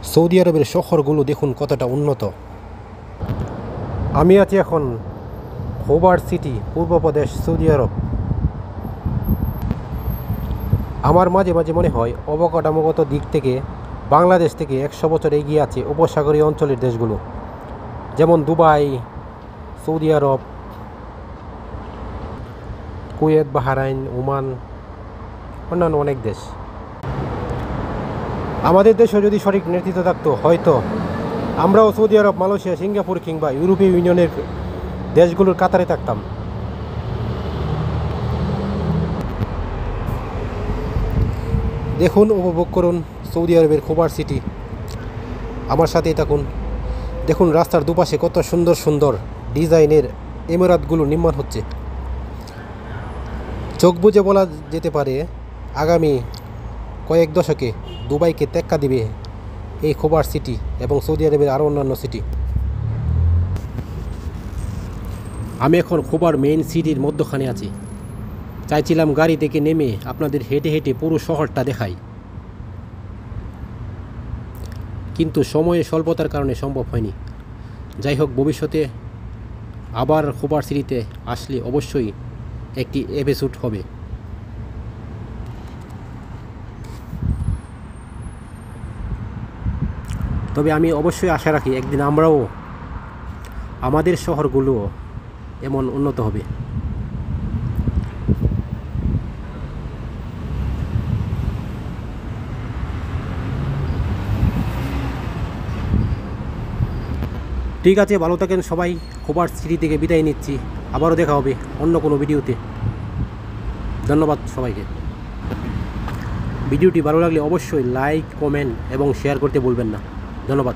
Saudi আরবের শহরগুলো দেখুন কতটা উন্নত। আমি আছি এখন হোবার সিটি, পূর্ব প্রদেশ, সৌদি আরব। আমার মাঝে মাঝে মনে হয় অবকাঠামোগত দিক থেকে বাংলাদেশ থেকে 100 বছর এগিয়ে আছে উপসাগরীয় অঞ্চলের দেশগুলো, যেমন দুবাই, সৌদি আরব, কুয়েত, বাহরাইন, ওমান, অন্যান্য অনেক দেশ। আমাদের দেশেও যদি সঠিক নেতৃত্ব থাকতো, হয়তো আমরাও সৌদি আরব, মালয়েশিয়া, সিঙ্গাপুর কিংবা ইউরোপীয় ইউনিয়নের দেশগুলোর কাতারে থাকতাম। দেখুন, উপভোগ করুন সৌদি আরবের খোবার সিটি। আমার সাথেই থাকুন। দেখুন রাস্তার দুপাশে কত সুন্দর সুন্দর ডিজাইনের ইমারতগুলো নির্মাণ হচ্ছে। চোখ বুজে বলা যেতে পারে আগামী কয়েক দশকে দুবাইকে টেক্কা দিবে এই খোবার সিটি এবং সৌদি আরবের আরও অন্যান্য সিটি। আমি এখন খোবার মেইন সিটির মধ্যখানে আছি। চাইছিলাম গাড়ি থেকে নেমে আপনাদের হেঁটে হেঁটে পুরো শহরটা দেখাই, কিন্তু সময়ের স্বল্পতার কারণে সম্ভব হয়নি। যাই হোক, ভবিষ্যতে আবার খোবার সিটিতে আসলে অবশ্যই একটি এপিসোড হবে। তবে আমি অবশ্যই আশা রাখি একদিন আমরাও, আমাদের শহরগুলো এমন উন্নত হবে। ঠিক আছে, ভালো থাকেন সবাই। খোবার সিটি থেকে বিদায় নিচ্ছি। আবারও দেখা হবে অন্য কোনো ভিডিওতে। ধন্যবাদ সবাইকে। ভিডিওটি ভালো লাগলে অবশ্যই লাইক, কমেন্ট এবং শেয়ার করতে ভুলবেন না। ধন্যবাদ।